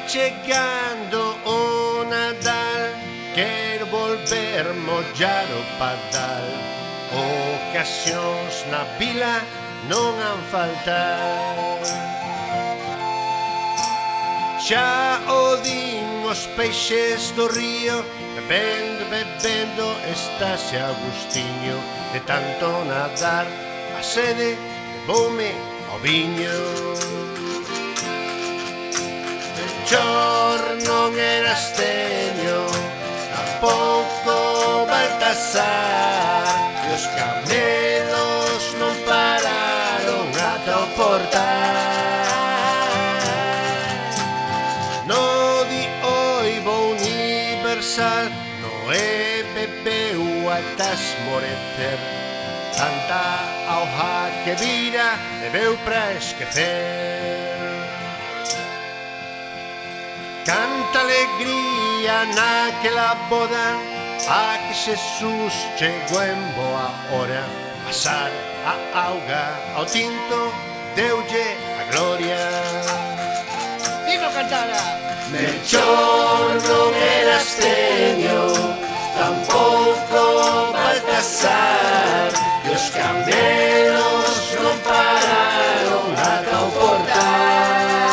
chegando o Nadal, quero volver mollar o pardal. Ocasións na vila non han faltar. Xa o din os peixes do río, bebendo, bebendo, estáse Agustiño. De tanto nadar, a sede levoume ao viño. Melchor non era Astenio, tampouco Baltasar, e os camelos non pararon ata o portal. No di oivo universal, Noé bebeu ata esmorecer, tanta auga que vira bebeu pra esquecer. Canta alegría naquela boda, a que Xesús chegou en boa hora. Pasar a auga ao tinto deulle a gloria. Digo cantara. Melchor non era Astenio, tampouco Baltasar, e os camelos non pararon ata o portal.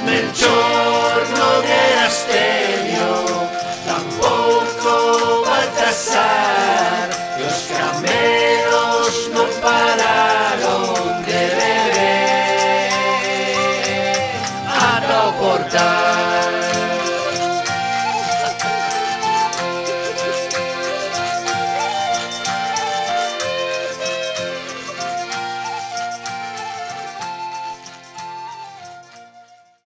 Melchor non era Astenio, tampouco Baltasar, e os camelos non pararon de beber ata o portal.